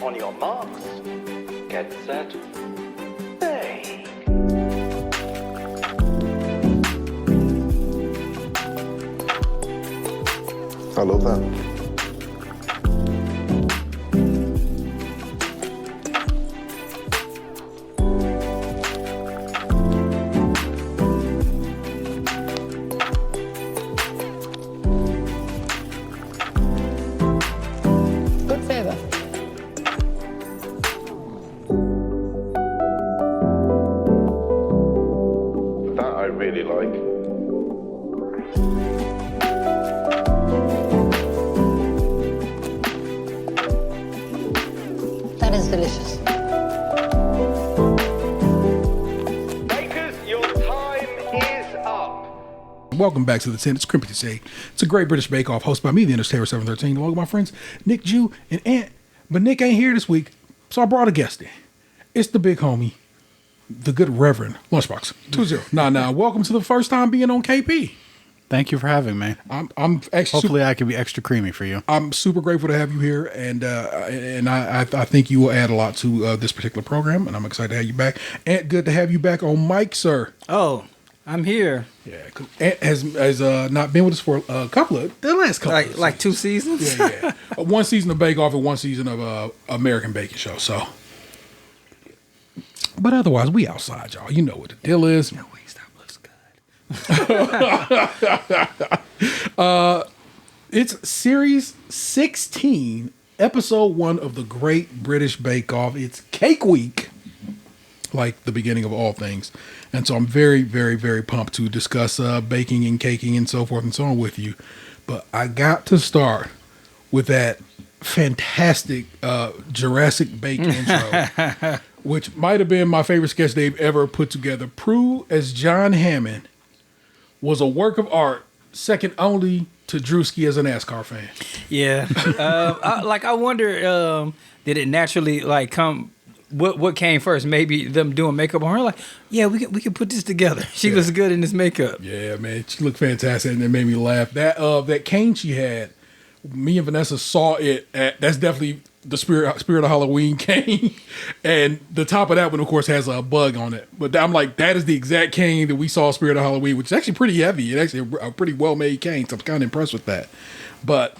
On your marks, get set, bake. I love that. Good flavor. That I really like. That is delicious. Bakers, your time is up. Welcome back to the 10. It's Krempy to say. It's a Great British Bake Off hosted by me, the Entertainer 713, along with my friends NicJu and Ant. But Nick ain't here this week, so I brought a guest in. It's the big homie, the good Reverend Lunchbox 20. Nah. Welcome to the first time being on KP. Thank you for having me. I'm actually Hopefully I can be extra creamy for you. I'm super grateful to have you here, and I think you will add a lot to this particular program, and I'm excited to have you back. Ant, good to have you back on mic, sir. Oh, I'm here. Yeah, 'cause Ant has not been with us for a couple of the last couple of Like 2 seasons. yeah. One season of Bake Off and one season of American Baking Show. So, but otherwise, we outside, y'all. You know what the deal is. Your Wingstop looks good. It's series 16, episode 1 of the Great British Bake Off. It's Cake Week, like the beginning of all things. And so I'm very, very, very pumped to discuss baking and caking and so forth and so on with you. But I got to start with that fantastic Jurassic Bake intro, which might have been my favorite sketch they've ever put together. Prue as John Hammond was a work of art, second only to Drewski as a NASCAR fan. Yeah. I wonder, did it naturally come? What came first? Maybe them doing makeup on her. Like, yeah, we could put this together. She was good in this makeup. Yeah, man, she looked fantastic, and it made me laugh. That cane she had, me and Vanessa saw it. That's definitely the spirit of Halloween cane, and the top of that one, of course, has a bug on it. But I'm like, that is the exact cane that we saw Spirit of Halloween, which is actually pretty heavy. It's actually a pretty well made cane, so I'm kind of impressed with that. But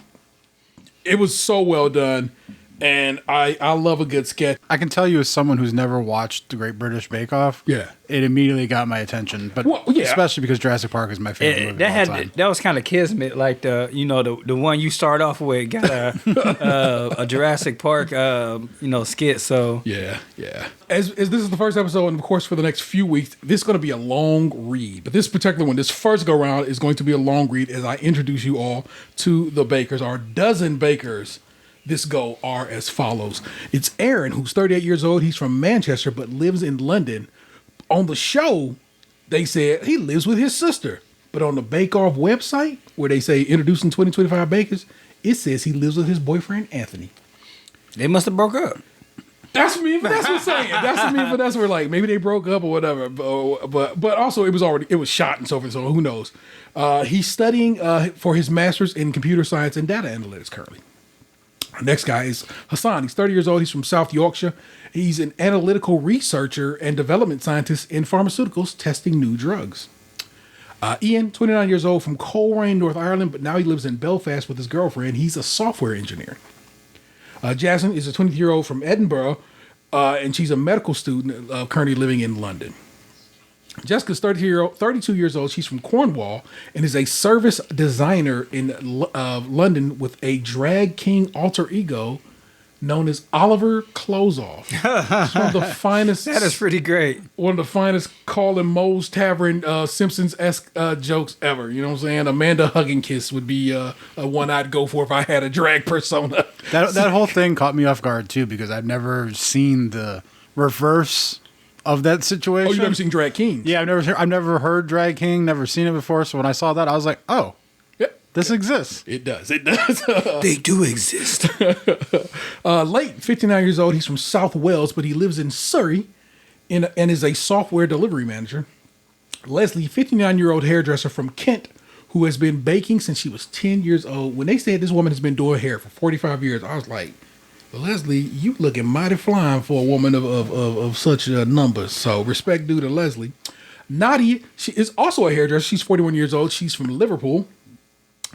it was so well done. And I love a good sketch. I can tell you as someone who's never watched The Great British Bake Off, Yeah. it immediately got my attention. But Well, yeah. especially because Jurassic Park is my favorite movie of all time. That was kind of kismet. Like the one you start off with got a Jurassic Park skit. So Yeah. As this is the first episode, and of course for the next few weeks, this is going to be a long read. But this particular one, this first go round, is going to be a long read as I introduce you all to the bakers. Our dozen bakers this go are as follows. It's Aaron, who's 38 years old. He's from Manchester, but lives in London. On the show, they said he lives with his sister. But on the Bake Off website, where they say introducing 2025 bakers, it says he lives with his boyfriend, Anthony. they must have broke up. That's what me and Vanessa was saying. That's what me and Vanessa were like. Maybe they broke up or whatever. But also it was shot and so forth. So who knows? He's studying for his master's in computer science and data analytics currently. Our next guy is Hassan. He's 30 years old. He's from South Yorkshire. He's an analytical researcher and development scientist in pharmaceuticals testing new drugs. Ian, 29 years old, from Coleraine, North Ireland, but now he lives in Belfast with his girlfriend. He's a software engineer. Jasmine is a 20-year-old from Edinburgh, and she's a medical student currently living in London. Jessica's 32 years old. She's from Cornwall and is a service designer in London with a drag king alter ego known as Oliver Closeoff. It's one of the finest. That is pretty great. One of the finest Colin Moe's Tavern Simpsons-esque jokes ever. You know what I'm saying? Amanda Hugginkiss would be a one I'd go for if I had a drag persona. That whole thing caught me off guard, too, because I've never seen the reverse of that situation. Oh, you've never seen Drag King? Yeah, I've never heard Drag King, never seen it before. So when I saw that, I was like, oh, Yep. this exists. It does. They do exist. Late, 59 years old. He's from South Wales, but he lives in Surrey and is a software delivery manager. Leslie, 59-year-old hairdresser from Kent, who has been baking since she was 10 years old. When they said this woman has been doing hair for 45 years, I was like, Leslie, you looking mighty flying for a woman of such numbers. So respect due to Leslie. Nadia, she is also a hairdresser. She's 41 years old. She's from Liverpool.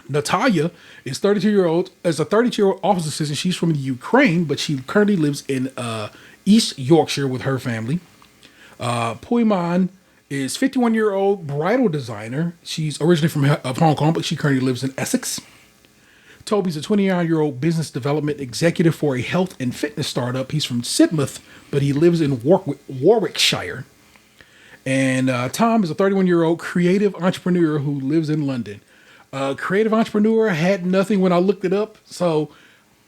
Natalia is 32-year-old. As a 32-year-old office assistant, she's from Ukraine, but she currently lives in East Yorkshire with her family. Puiman is 51-year-old bridal designer. She's originally of Hong Kong, but she currently lives in Essex. Toby's a 29-year-old business development executive for a health and fitness startup. He's from Sidmouth, but he lives in Warwickshire. And Tom is a 31-year-old creative entrepreneur who lives in London. Creative entrepreneur had nothing when I looked it up, so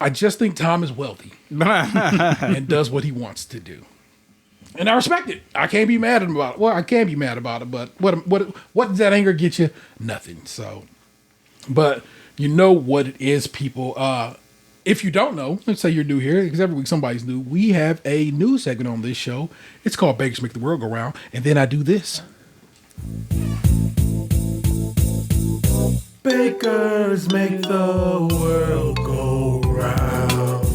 I just think Tom is wealthy and does what he wants to do. And I respect it. I can't be mad at him about it. Well, I can be mad about it, but what does that anger get you? Nothing. So, but you know what it is, people. If you don't know, let's say you're new here, because every week somebody's new. We have a news segment on this show. It's called Bakers Make the World Go Round, and then I do this. Bakers make the world go round.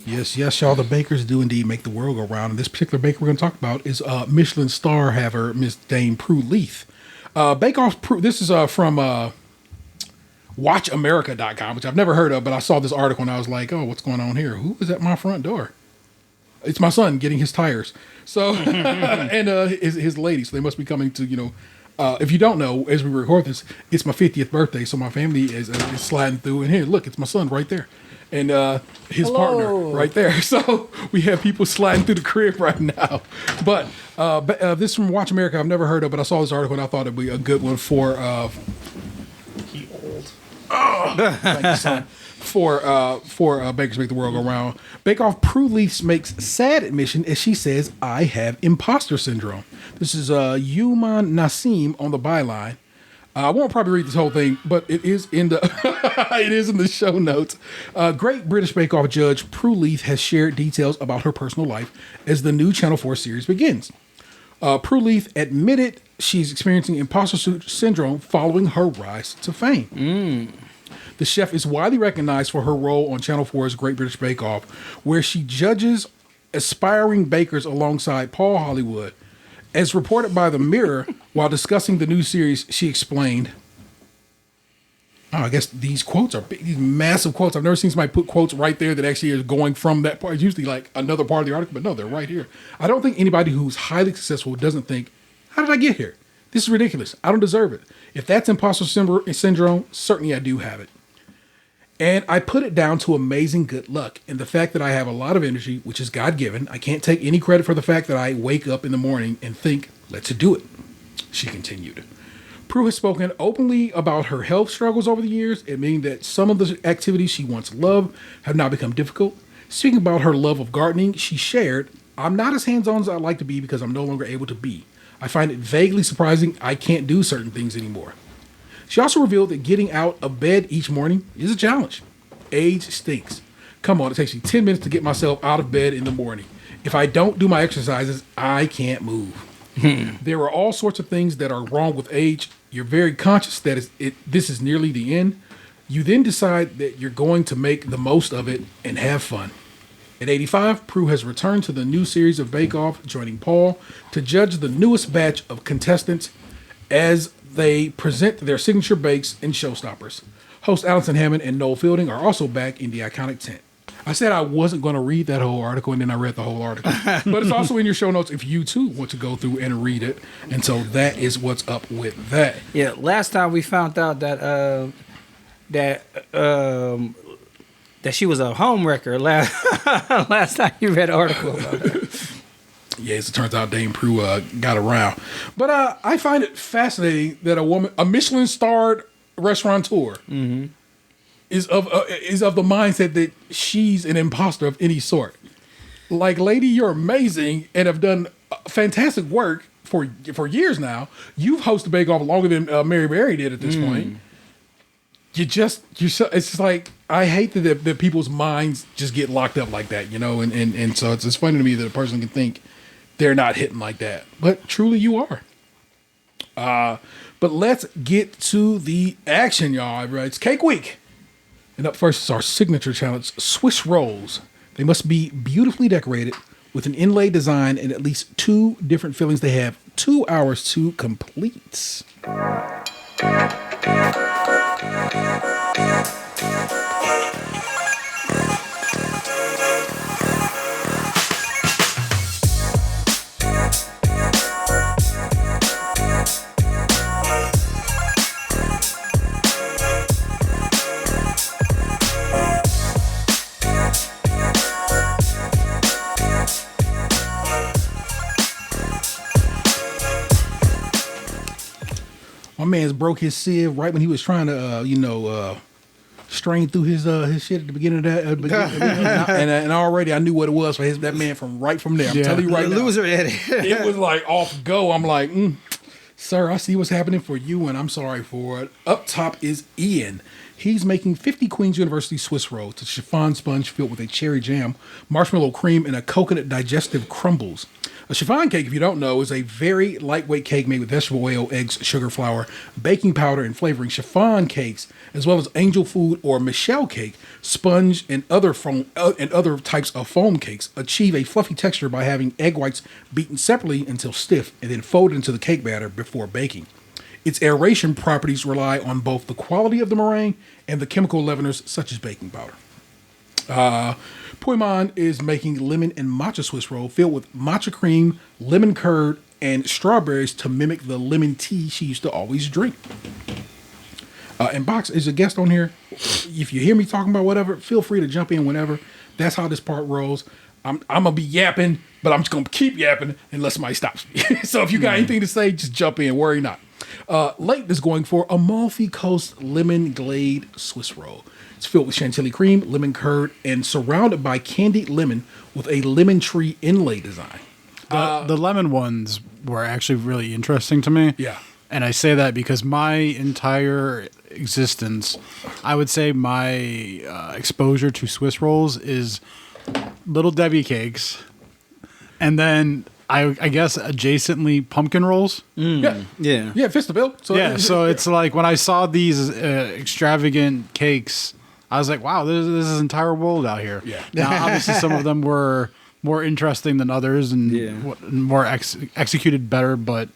Yes, y'all. The bakers do indeed make the world go round. And this particular baker we're going to talk about is Michelin star haver Miss Dame Prue Leith. Bake Off Prue. This is from WatchAmerica.com, which I've never heard of, but I saw this article and I was like, oh, what's going on here? Who is at my front door? It's my son getting his tires. So, and his lady. So they must be coming to, if you don't know, as we record this, it's my 50th birthday. So my family is sliding through. And here, look, it's my son right there. And his partner right there. So we have people sliding through the crib right now. But this is from Watch America. I've never heard of, but I saw this article and I thought it'd be a good one for he old. Oh, thank you, son. For Bakers Make the World Go Round. Bake Off Prue Leith makes sad admission as she says, I have imposter syndrome. This is Yuman Nassim on the byline. I won't probably read this whole thing, but it is in the it is in the show notes. Great British Bake Off judge Prue Leith has shared details about her personal life as the new Channel 4 series begins. Prue Leith admitted she's experiencing imposter syndrome following her rise to fame. The chef is widely recognized for her role on Channel 4's Great British Bake Off, where she judges aspiring bakers alongside Paul Hollywood. As reported by The Mirror, while discussing the new series, she explained, I guess these quotes are big, these massive quotes. I've never seen somebody put quotes right there that actually is going from that part. It's usually like another part of the article, but no, they're right here. I don't think anybody who's highly successful doesn't think, how did I get here? This is ridiculous. I don't deserve it. If that's imposter syndrome, certainly I do have it. And I put it down to amazing good luck and the fact that I have a lot of energy, which is God-given. I can't take any credit for the fact that I wake up in the morning and think, let's do it. She continued. Prue has spoken openly about her health struggles over the years, admitting that some of the activities she once loved have now become difficult. Speaking about her love of gardening, she shared, I'm not as hands-on as I'd like to be because I'm no longer able to be. I find it vaguely surprising I can't do certain things anymore. She also revealed that getting out of bed each morning is a challenge. Age stinks. Come on, it takes me 10 minutes to get myself out of bed in the morning. If I don't do my exercises, I can't move. There are all sorts of things that are wrong with age. You're very conscious that this is nearly the end. You then decide that you're going to make the most of it and have fun. At 85, Prue has returned to the new series of Bake Off, joining Paul to judge the newest batch of contestants as they present their signature bakes and showstoppers. Host Allison Hammond and Noel Fielding are also back in the iconic tent. I said I wasn't going to read that whole article, and then I read the whole article. But it's also in your show notes if you, too, want to go through and read it. And so that is what's up with that. Yeah, last time we found out that that she was a home wrecker. Last time you read an article about her. Yeah, as it turns out, Dame Prue got around. But I find it fascinating that a Michelin-starred restaurateur, is of the mindset that she's an imposter of any sort. Like, lady, you're amazing and have done fantastic work for years now. You've hosted Bake Off longer than Mary Berry did at this point. It's just like, I hate that people's minds just get locked up like that, and so it's funny to me that a person can think they're not hitting like that, but truly you are. But let's get to the action, y'all. Right? It's Cake Week. And up first is our signature challenge, Swiss rolls. They must be beautifully decorated with an inlay design and at least 2 different fillings. They have 2 hours to complete. My man's broke his sieve right when he was trying to, strain through his shit at the beginning of that. And already I knew what it was for that man from there. I'm telling you right now. Loser Eddie. It was like off go. I'm like, sir, I see what's happening for you, and I'm sorry for it. Up top is Ian. He's making 50 Queen's University Swiss rolls. It's a chiffon sponge filled with a cherry jam, marshmallow cream, and a coconut digestive crumbles. A chiffon cake, if you don't know, is a very lightweight cake made with vegetable oil, eggs, sugar, flour, baking powder, and flavoring. Chiffon cakes, as well as angel food or Michelle cake, sponge, and other types of foam cakes, achieve a fluffy texture by having egg whites beaten separately until stiff and then folded into the cake batter before baking. Its aeration properties rely on both the quality of the meringue and the chemical leaveners such as baking powder. Puymon is making lemon and matcha Swiss roll filled with matcha cream, lemon curd, and strawberries to mimic the lemon tea she used to always drink. And Box is a guest on here. If you hear me talking about whatever, feel free to jump in whenever. That's how this part rolls. I'm going to be yapping, but I'm just going to keep yapping unless somebody stops me. So if you got anything to say, just jump in. Worry not. Leighton is going for Amalfi Coast Lemon Glade Swiss roll. It's filled with chantilly cream, lemon curd, and surrounded by candied lemon with a lemon tree inlay design. The lemon ones were actually really interesting to me. Yeah. And I say that because my entire existence, I would say my exposure to Swiss rolls is Little Debbie cakes, and then I guess adjacently pumpkin rolls. Yeah. Yeah, Fistabill. So it's like when I saw these extravagant cakes, I was like, wow, there's this entire world out here. Yeah. Now, obviously, some of them were more interesting than others and more executed better. But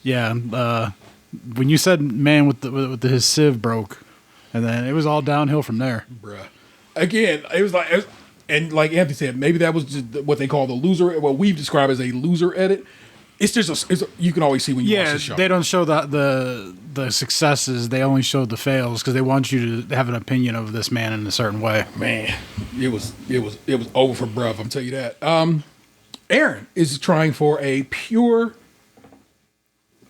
yeah, when you said man with his sieve broke, and then it was all downhill from there. Bruh. Again, it was like, and like Anthony said, maybe that was just what they call the loser, what we've described as a loser edit. It's just you can always see when you watch the show. They don't show the successes. They only show the fails because they want you to have an opinion of this man in a certain way. Man, it was over for bruv. I'm telling you that. Aaron is trying for a pure,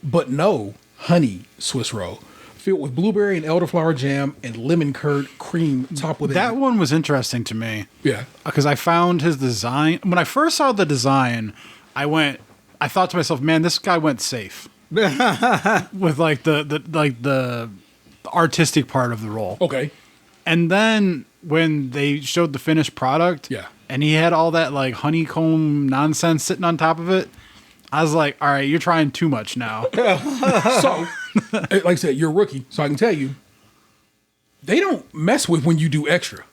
but no honey Swiss roll filled with blueberry and elderflower jam and lemon curd cream topped with that one was interesting to me. Yeah, because I found his design when I first saw the design. I thought to myself, man, this guy went safe with like the artistic part of the roll. Okay. And then when they showed the finished product, and he had all that like honeycomb nonsense sitting on top of it, I was like, all right, you're trying too much now. So, like I said, you're a rookie, so I can tell you, they don't mess with when you do extra.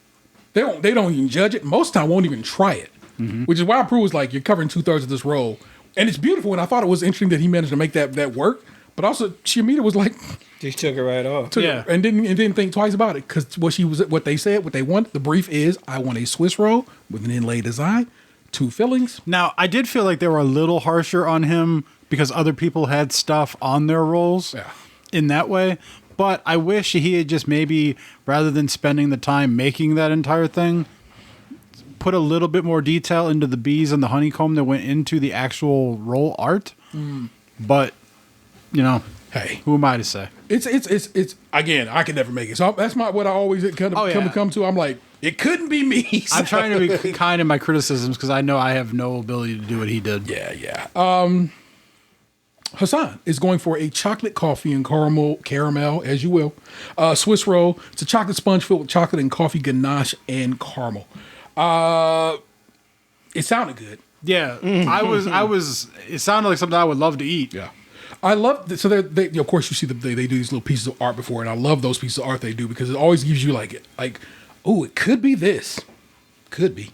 They don't even judge it. Most of the time, won't even try it. Mm-hmm. Which is why Prue was like, you're covering 2/3 of this roll. And it's beautiful, and I thought it was interesting that he managed to make that work. But also, Chiamita was like, just took it right off. And didn't think twice about it because what they want. The brief is, I want a Swiss roll with an inlay design, 2 fillings. Now, I did feel like they were a little harsher on him because other people had stuff on their rolls in that way. But I wish he had just maybe, rather than spending the time making that entire thing, put a little bit more detail into the bees and the honeycomb that went into the actual roll art. But, hey, who am I to say? It's again, I could never make it. So that's what I always come to. I'm like, it couldn't be me. So. I'm trying to be kind in my criticisms because I know I have no ability to do what he did. Yeah. Hassan is going for a chocolate coffee and caramel, as you will, Swiss roll. It's a chocolate sponge filled with chocolate and coffee ganache and caramel. It sounded good. Yeah, I was. It sounded like something I would love to eat. Yeah. I love so they of course you see they do these little pieces of art before, and I love those pieces of art they do because it always gives you like oh, it could be this, could be.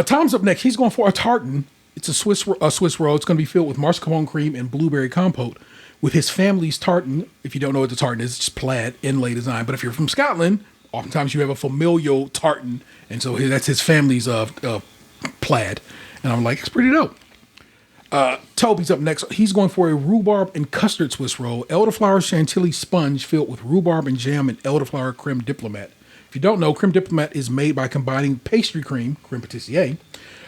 Tom's up next. He's going for a tartan. It's a Swiss roll. It's going to be filled with mascarpone cream and blueberry compote. With his family's tartan, if you don't know what the tartan is, it's just plaid inlay design. But if you're from Scotland, oftentimes you have a familial tartan, and so that's his family's plaid. And I'm like, it's pretty dope. Toby's up next. He's going for a rhubarb and custard Swiss roll, elderflower chantilly sponge filled with rhubarb and jam and elderflower creme diplomat. If you don't know, creme diplomat is made by combining pastry cream, creme patisserie,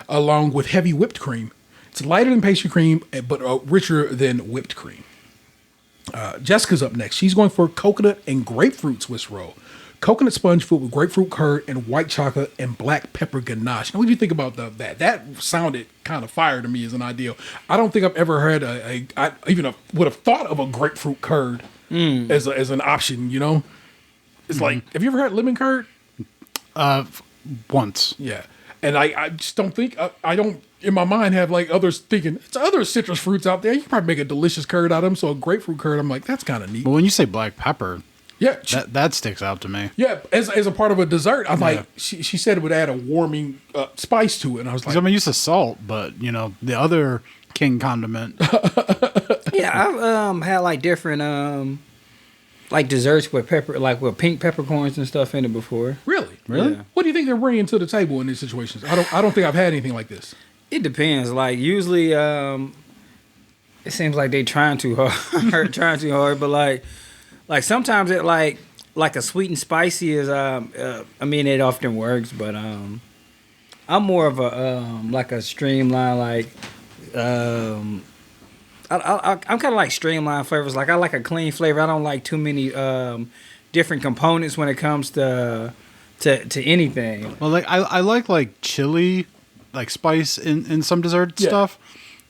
along with heavy whipped cream. It's lighter than pastry cream, but richer than whipped cream. Jessica's up next. She's going for coconut and grapefruit Swiss roll. Coconut sponge filled with grapefruit curd and white chocolate and black pepper ganache. Now, what do you think about that? That sounded kind of fire to me as an ideal. I don't think I've ever heard I even would have thought of a grapefruit curd as an option, you know? It's like, have you ever had lemon curd? Once. Yeah. And I just don't think, I don't, in my mind, have like others thinking, it's other citrus fruits out there. You can probably make a delicious curd out of them. So a grapefruit curd, I'm like, that's kind of neat. But when you say black pepper, Yeah, that sticks out to me. yeah. As a part of a dessert, I'm like, she said it would add a warming spice to it, and I was like, 'Cause I'm used to salt, but the other king condiment. Yeah, I've had like different like desserts with pepper, like with pink peppercorns and stuff in it before. really, Yeah. What do you think they're bringing to the table in these situations? I don't think I've had anything like this. It depends. Like usually, it seems like they trying too hard, but like sometimes it like a sweet and spicy is I mean it often works, but I'm more of a like a streamline like I'm kind of like streamlined flavors. Like I like a clean flavor. I don't like too many different components when it comes to anything. Well, like I like chili, like spice in some dessert stuff,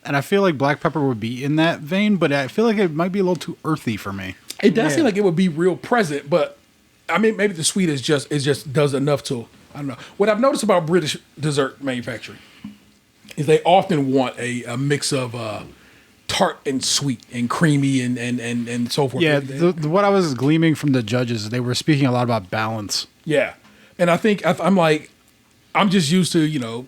and I feel like black pepper would be in that vein, but I feel like it might be a little too earthy for me. It does seem like it would be real present, but I mean, maybe the sweet is just does enough to, I don't know. What I've noticed about British dessert manufacturing is they often want a mix of tart and sweet and creamy and so forth. Yeah, what I was gleaming from the judges, they were speaking a lot about balance. Yeah. And I think I'm like, I'm just used to,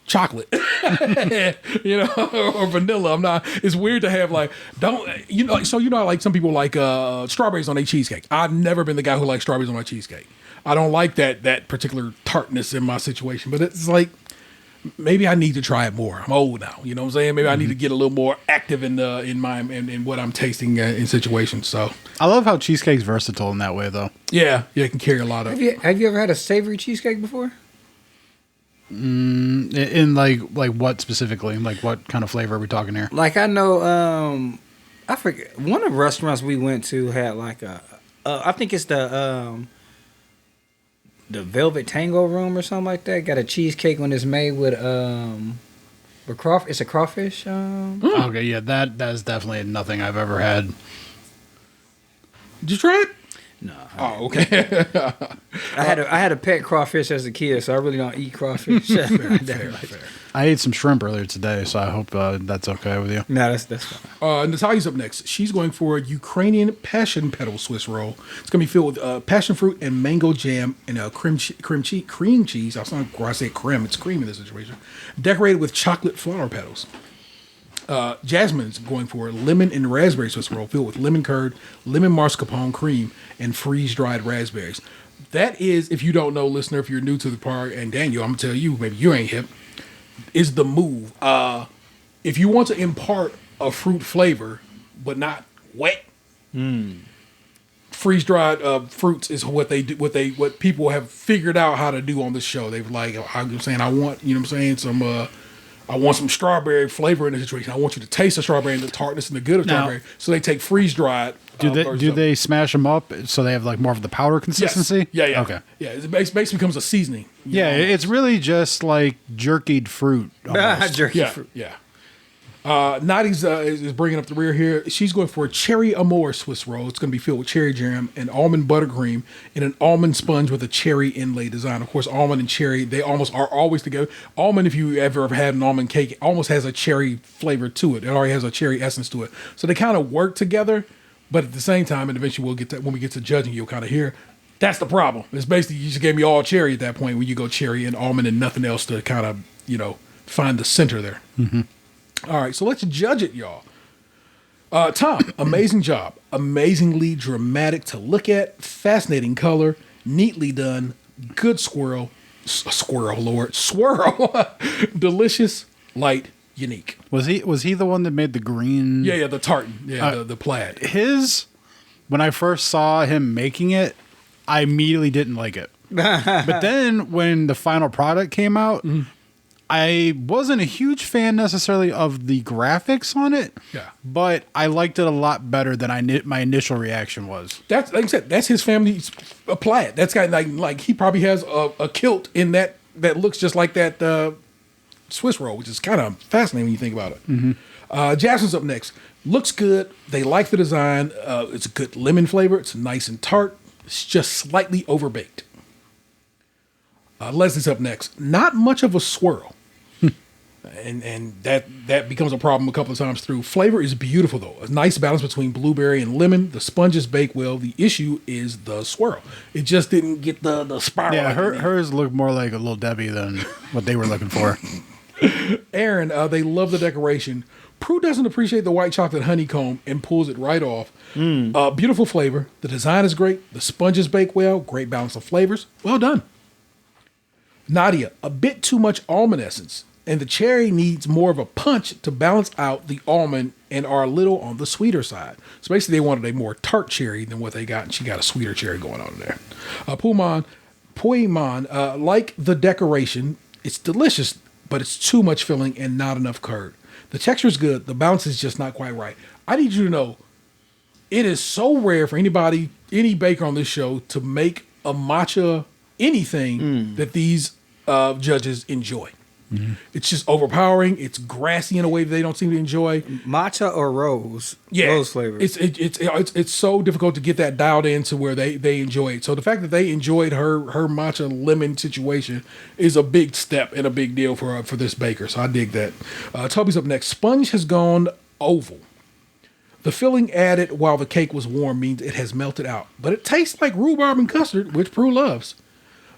chocolate, or vanilla. I'm not, it's weird to have like, like some people like strawberries on a cheesecake. I've never been the guy who likes strawberries on my cheesecake. I don't like that particular tartness in my situation, but it's like, maybe I need to try it more. I'm old now, you know what I'm saying? Maybe I need to get a little more active in what I'm tasting in situations. So I love how cheesecake's versatile in that way, though. yeah, it can carry a lot of. Have you ever had a savory cheesecake before? In like what specifically? Like what kind of flavor are we talking here? Like I know, I forget, one of the restaurants we went to had like I think it's the Velvet Tango Room or something like that. Got a cheesecake when it's made with it's a crawfish. Okay, yeah, that is definitely nothing I've ever had. Did you try it? No. Oh, okay. I had a pet crawfish as a kid, so I really don't eat crawfish. fair. I ate some shrimp earlier today, so I hope that's okay with you. No, that's fine. Natalia's up next. She's going for a Ukrainian passion petal Swiss roll. It's going to be filled with passion fruit and mango jam and cream cheese. I was not going to say creme. It's cream in this situation. Decorated with chocolate flower petals. Jasmine's going for a lemon and raspberry Swiss roll filled with lemon curd, lemon mascarpone cream, and freeze-dried raspberries. That is, if you don't know, listener, if you're new to the park, and Daniel, I'm going to tell you, maybe you ain't hip, is the move. If you want to impart a fruit flavor, but not wet, freeze-dried fruits is what they do. What people have figured out how to do on this show. They've like, I'm saying, I want, you know what I'm saying, I want some strawberry flavor in the situation. I want you to taste the strawberry and the tartness and the good of strawberry. So they take freeze-dried. Do they smash them up so they have like more of the powder consistency? Yes. Yeah. Okay. Yeah, it basically becomes a seasoning. Yeah, it's really just like jerkied fruit. almost. Jerky Yeah, fruit. yeah. Nadi's is bringing up the rear here. She's going for a cherry amour Swiss roll. It's going to be filled with cherry jam and almond buttercream and an almond sponge with a cherry inlay design. Of course, almond and cherry, they almost are always together. Almond, if you ever have had an almond cake, almost has a cherry flavor to it. It already has a cherry essence to it. So they kind of work together, but at the same time, and eventually we'll get to, when we get to judging, you'll kind of hear, that's the problem. It's basically, you just gave me all cherry at that point when you go cherry and almond and nothing else to kind of, find the center there. Mm-hmm. All right, so let's judge it, y'all. Tom, amazing job. Amazingly dramatic to look at. Fascinating color. Neatly done. Good swirl. Swirl. Delicious, light, unique. Was he the one that made the green? Yeah, the tartan. Yeah, the plaid. When I first saw him making it, I immediately didn't like it. But then when the final product came out, I wasn't a huge fan necessarily of the graphics on it. Yeah. But I liked it a lot better than my initial reaction was. That's, like I said, that's his family's plaid. That's got like he probably has a kilt in that looks just like that Swiss roll, which is kind of fascinating when you think about it. Mm-hmm. Jasmine's up next. Looks good. They like the design. It's a good lemon flavor. It's nice and tart. It's just slightly overbaked. Leslie's up next. Not much of a swirl. and that becomes a problem a couple of times through. Flavor is beautiful, though. A nice balance between blueberry and lemon. The sponges bake well. The issue is the swirl. It just didn't get the spiral. Yeah, hers looked more like a Little Debbie than what they were looking for. Aaron, they love the decoration. Prue doesn't appreciate the white chocolate honeycomb and pulls it right off. Beautiful flavor. The design is great. The sponges bake well. Great balance of flavors. Well done. Nadia, a bit too much almond essence, and the cherry needs more of a punch to balance out the almond and are a little on the sweeter side. So basically, they wanted a more tart cherry than what they got, and she got a sweeter cherry going on there. Puiman, like the decoration, it's delicious, but it's too much filling and not enough curd. The texture is good. The balance is just not quite right. I need you to know, it is so rare for any baker on this show to make a matcha anything that these judges enjoy. Mm-hmm. It's just overpowering. It's grassy in a way that they don't seem to enjoy. Matcha or rose? Yeah, rose flavor. It's so difficult to get that dialed in to where they enjoy it. So the fact that they enjoyed her matcha lemon situation is a big step and a big deal for this baker. So I dig that. Toby's up next. Sponge has gone oval. The filling added while the cake was warm means it has melted out, but it tastes like rhubarb and custard, which Prue loves.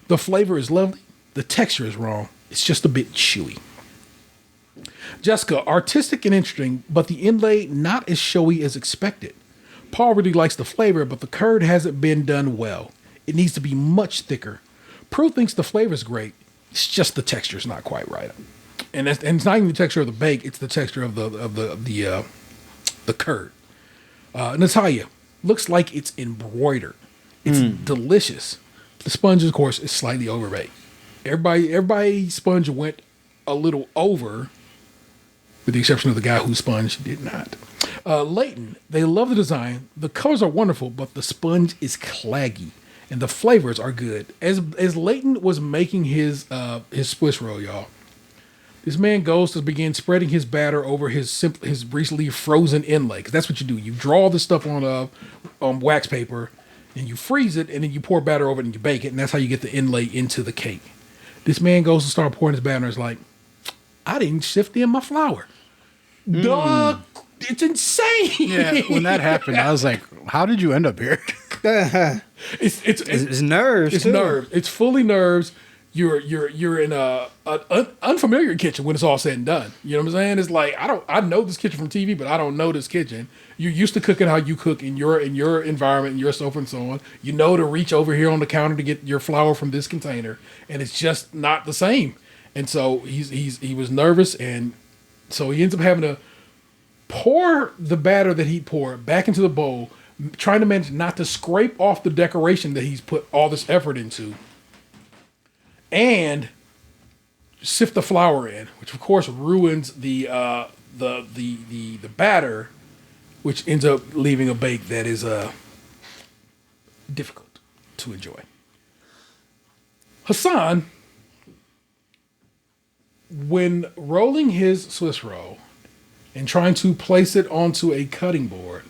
The flavor is lovely. The texture is wrong. It's just a bit chewy. Jessica, artistic and interesting, but the inlay not as showy as expected. Paul really likes the flavor, but the curd hasn't been done well. It needs to be much thicker. Prue thinks the flavor is great. It's just the texture is not quite right. And it's not even the texture of the bake. It's the texture of the curd. Natalia, looks like it's embroidered. It's delicious. The sponge, of course, is slightly overbaked. Everybody sponge went a little over, with the exception of the guy whose sponge did not. Leighton, they love the design. The colors are wonderful, but the sponge is claggy, and the flavors are good. As Leighton was making his Swiss roll, y'all, this man goes to begin spreading his batter over his recently frozen inlay. Because that's what you do. You draw the stuff on wax paper, and you freeze it, and then you pour batter over it, and you bake it, and that's how you get the inlay into the cake. This man goes to start pouring his batter, and is like, I didn't sift in my flour. Dog, it's insane. Yeah, when that happened, I was like, how did you end up here? It's nerves. It's too. nerves. It's fully nerves. You're in an unfamiliar kitchen when it's all said and done. You know what I'm saying? It's like I know this kitchen from TV, but I don't know this kitchen. You're used to cooking how you cook in your environment, and your sofa and so on. You know to reach over here on the counter to get your flour from this container, and it's just not the same. And so he was nervous, and so he ends up having to pour the batter that he poured back into the bowl, trying to manage not to scrape off the decoration that he's put all this effort into, and sift the flour in, which of course ruins the batter, which ends up leaving a bake that is difficult to enjoy. Hassan, when rolling his Swiss roll and trying to place it onto a cutting board,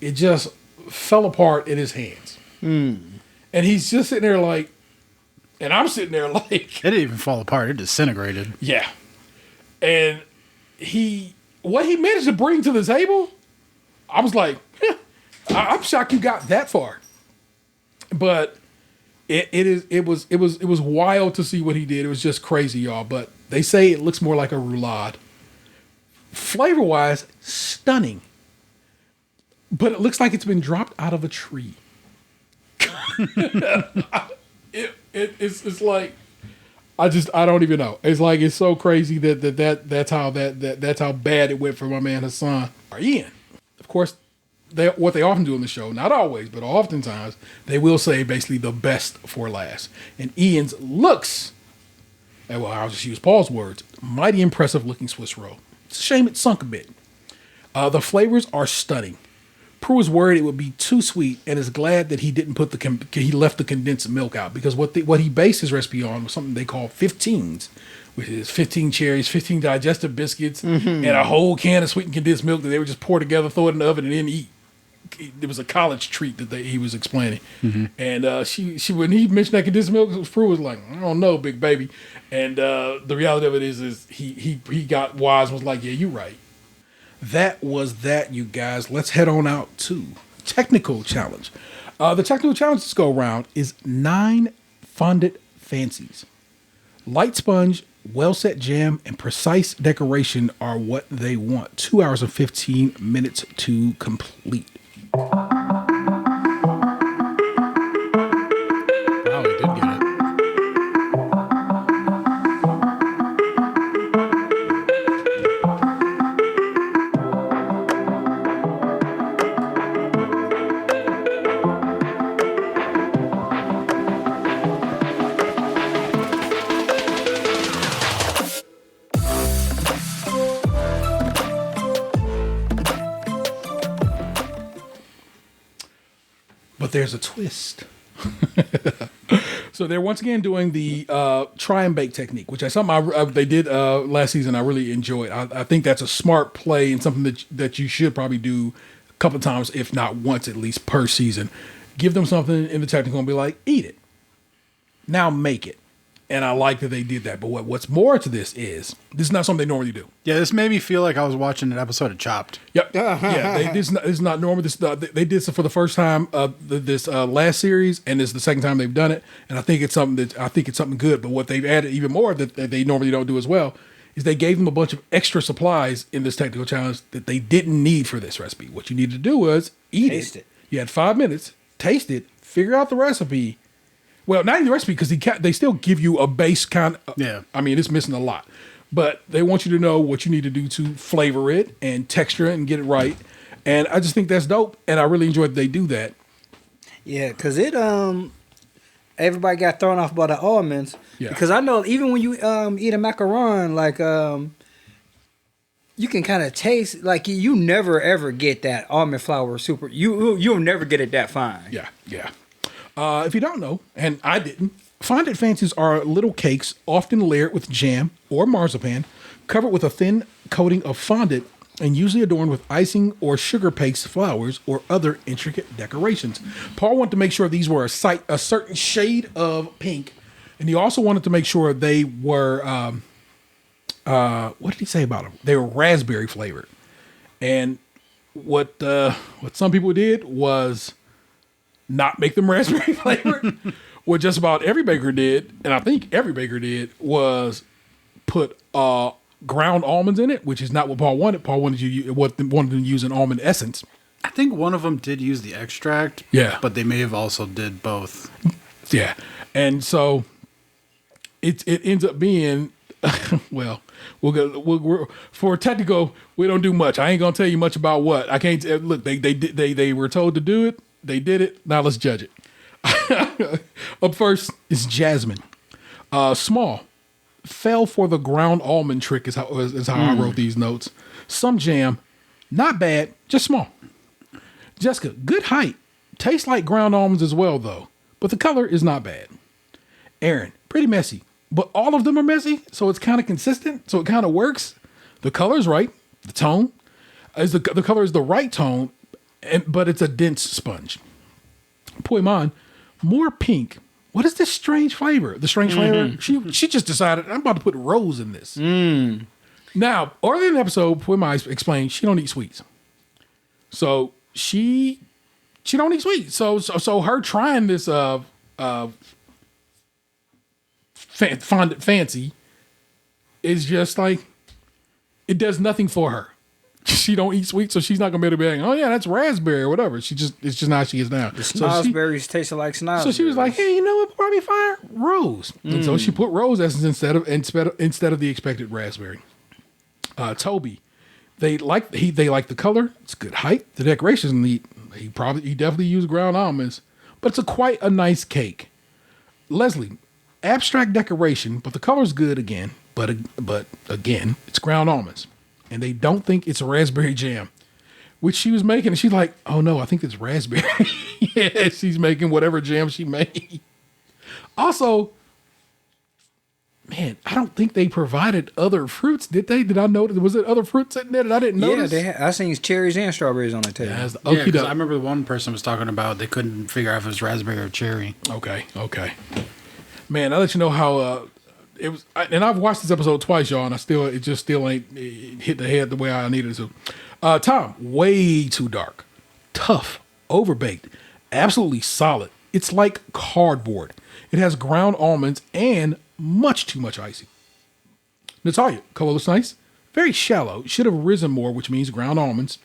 it just fell apart in his hands. And he's just sitting there like, and I'm sitting there like, It didn't even fall apart. It disintegrated. yeah. And what he managed to bring to the table, I was like, I'm shocked you got that far. But it was wild to see what he did. It was just crazy, y'all. But they say it looks more like a roulade. Flavor wise, stunning. But it looks like it's been dropped out of a tree. It's like I don't even know. It's like it's so crazy that's how bad it went for my man Hassan. Ian, of course, what they often do on the show, not always, but oftentimes, they will say basically the best for last. And Ian's looks, and well, I'll just use Paul's words, mighty impressive looking Swiss roll. It's a shame it sunk a bit. The flavors are stunning. Prue was worried it would be too sweet and is glad that he didn't he left the condensed milk out, because what he based his recipe on was something they call 15s, which is 15 cherries, 15 digestive biscuits, and a whole can of sweetened condensed milk that they would just pour together, throw it in the oven, and then eat. It was a college treat that he was explaining. And she when he mentioned that condensed milk, Prue was like, I don't know, big baby. And the reality of it is he got wise and was like, yeah, you're right. That was that, you guys. Let's head on out to technical challenge. The technical challenge this go around is 9 fondant fancies. Light sponge, well set jam, and precise decoration are what they want. 2 hours and 15 minutes to complete. Wow, he did get it. But there's a twist. So they're once again doing the try and bake technique, which is something they did last season. I really enjoyed. I think that's a smart play and something that you should probably do a couple of times, if not once at least per season. Give them something in the technical and be like, eat it. Now make it. And I like that they did that. But what's more to this is not something they normally do. Yeah, this made me feel like I was watching an episode of Chopped. Yep. Yeah, this is not normal. They did this for the first time this last series, and it's the second time they've done it. And I think it's something good. But what they've added even more that they normally don't do as well is they gave them a bunch of extra supplies in this technical challenge that they didn't need for this recipe. What you need to do was taste it. You had 5 minutes, taste it, figure out the recipe. Well, not even the recipe, because they still give you a base kind of, yeah. I mean, it's missing a lot. But they want you to know what you need to do to flavor it and texture it and get it right. And I just think that's dope. And I really enjoyed that they do that. Yeah, because everybody got thrown off by the almonds. Yeah. Because I know even when you eat a macaron, like you can kind of taste, like you never ever get that almond flour super. You'll never get it that fine. Yeah, yeah. If you don't know, and I didn't, fondant fancies are little cakes, often layered with jam or marzipan, covered with a thin coating of fondant, and usually adorned with icing or sugar paste flowers or other intricate decorations. Paul wanted to make sure these were a certain shade of pink, and he also wanted to make sure they were, what did he say about them? They were raspberry flavored. And what some people did was not make them raspberry flavored. What just about every baker did, and I think every baker did, was put ground almonds in it, which is not what Paul wanted. Paul wanted to use an almond essence. I think one of them did use the extract. Yeah. But they may have also did both. Yeah. And so it ends up being, well, we'll for technical, we don't do much. I ain't gonna tell you much about what. I can't look. They were told to do it. They did it. Now let's judge it. Up first is Jasmine. Small. Fell for the ground almond trick is how I wrote these notes. Some jam. Not bad. Just small. Jessica. Good height. Tastes like ground almonds as well, though. But the color is not bad. Aaron. Pretty messy. But all of them are messy, so it's kind of consistent. So it kind of works. The color's right. The tone is the color is the right tone, but it's a dense sponge. Puiman, more pink. What is this strange flavor? The strange flavor. She just decided I'm about to put rose in this. Now, earlier in the episode, Puiman explained she don't eat sweets, so she don't eat sweets. So her trying this fondant fancy is just like it does nothing for her. She don't eat sweets, so she's not gonna be able to be like, oh yeah, that's raspberry or whatever. It's just not how she is now. The snozberries tasted like snozberries. So she was like, hey, you know what? Probably fire rose. And so she put rose essence instead of the expected raspberry. Toby, they like the color. It's good height. The decoration's neat. He definitely used ground almonds, but it's quite a nice cake. Leslie, abstract decoration, but the color's good again. But again, it's ground almonds. And they don't think it's a raspberry jam, which she was making. And she's like, oh no, I think it's raspberry. Yeah, she's making whatever jam she made. Also, man, I don't think they provided other fruits, did they? Did I notice? Was it other fruits sitting there that I didn't notice? Yeah, I seen cherries and strawberries on the table. Yeah, 'cause I remember one person was talking about they couldn't figure out if it was raspberry or cherry. Okay. Man, I'll let you know how it was, and I've watched this episode twice, y'all, and it just still ain't hit the head the way I needed it to. Tom, way too dark, tough, overbaked, absolutely solid. It's like cardboard. It has ground almonds and much too much icing. Natalia, color looks nice, very shallow. Should have risen more, which means ground almonds,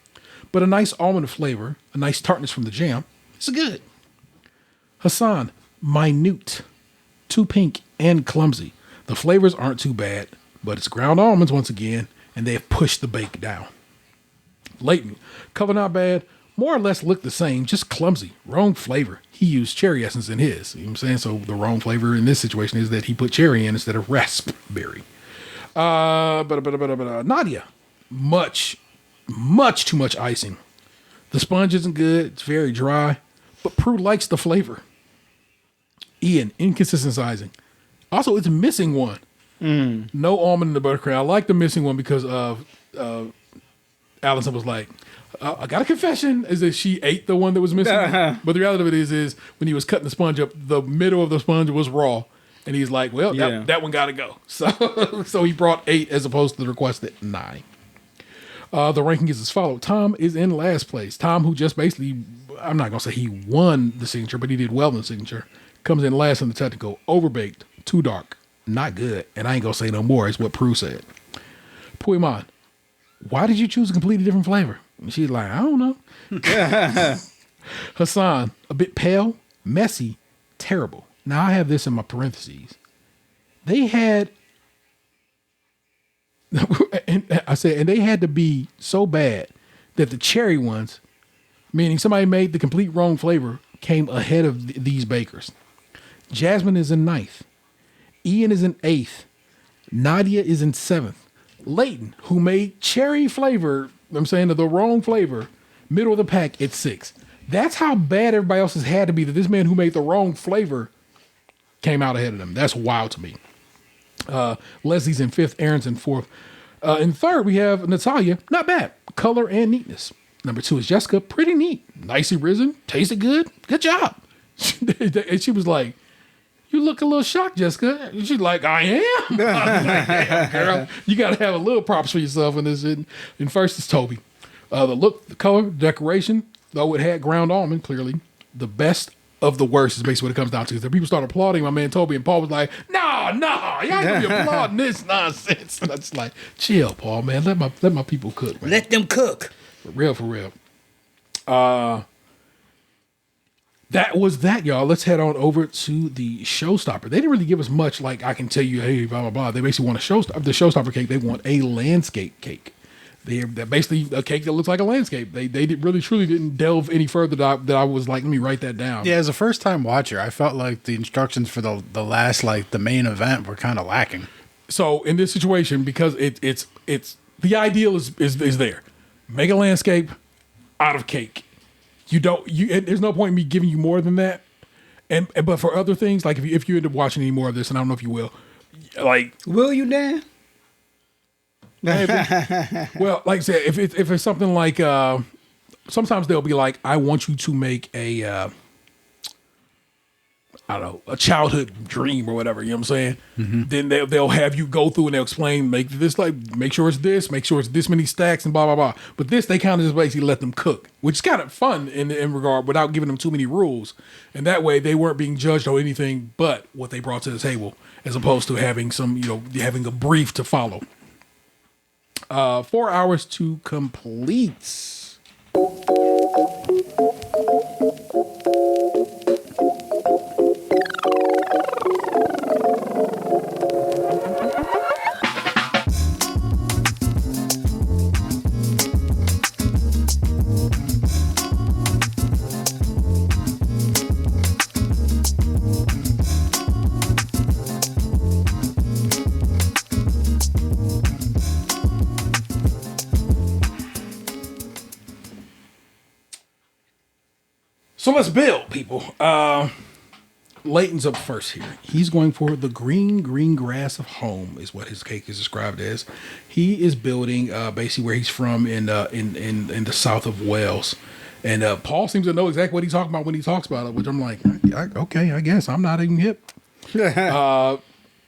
but a nice almond flavor, a nice tartness from the jam. It's good. Hassan, minute, too pink and clumsy. The flavors aren't too bad, but it's ground almonds once again, and they have pushed the bake down. Leighton, color not bad, more or less look the same, just clumsy, wrong flavor. He used cherry essence in his, you know what I'm saying? So the wrong flavor in this situation is that he put cherry in instead of raspberry. Nadia, much too much icing. The sponge isn't good, it's very dry, but Prue likes the flavor. Ian, inconsistent sizing. Also, it's missing one. No almond in the buttercream. I like the missing one because Allison was like, I got a confession, is that she ate the one that was missing. But the reality of it is when he was cutting the sponge up, the middle of the sponge was raw. And he's like, well, that one got to go. So he brought 8 as opposed to the requested 9. The ranking is as follows. Tom is in last place. Tom, who just basically, I'm not going to say he won the signature, but he did well in the signature, comes in last in the technical. Overbaked, too dark, not good. And I ain't going to say no more. It's what Prue said. Puiman, why did you choose a completely different flavor? And she's like, I don't know. Hassan, a bit pale, messy, terrible. Now I have this in my parentheses. They had, and they had to be so bad that the cherry ones, meaning somebody made the complete wrong flavor, came ahead of these bakers. Jasmine is in 9th. Ian is in 8th. Nadia is in 7th. Leighton, who made cherry flavor, I'm saying the wrong flavor, middle of the pack at 6th. That's how bad everybody else has had to be that this man who made the wrong flavor came out ahead of them. That's wild to me. Leslie's in 5th. Aaron's in 4th. In 3rd, we have Natalia. Not bad. Color and neatness. Number 2 is Jessica. Pretty neat. Nicely risen. Tasted good. Good job. And she was like, you look a little shocked, Jessica. She's like, I am. I'm like, damn, girl. You got to have a little props for yourself in this. And first is Toby. The look, the color, the decoration, though it had ground almond, clearly, the best of the worst is basically what it comes down to. Because people started applauding my man Toby, and Paul was like, no, y'all gonna be applauding this nonsense. And I just like, chill, Paul, man. Let my people cook, man. Let them cook. For real. That was that, y'all. Let's head on over to the Showstopper. They didn't really give us much, like I can tell you, hey, blah, blah, blah. They basically want the Showstopper cake. They want a landscape cake. They're basically a cake that looks like a landscape. They truly didn't delve any further that I was like, let me write that down. Yeah, as a first time watcher, I felt like the instructions for the last, like the main event were kind of lacking. So in this situation, because it's the ideal is there. Make a landscape out of cake. There's no point in me giving you more than that. But for other things, like if you end up watching any more of this, and I don't know if you will, like, will you, Dan? Well, like I said, if it's something like, sometimes they'll be like, I want you to make a, I don't know, a childhood dream or whatever, you know what I'm saying? Then they'll have you go through and they'll explain, make sure it's this many stacks and blah, blah, blah. But this, they kind of just basically let them cook, which is kind of fun in regard without giving them too many rules. And that way they weren't being judged on anything but what they brought to the table, as opposed to having having a brief to follow. 4 hours to complete. So let's build, people. Layton's up first here. He's going for the green grass of home, is what his cake is described as. He is building basically where he's from in the south of Wales. And Paul seems to know exactly what he's talking about when he talks about it, which I'm like, okay, I guess I'm not even hip.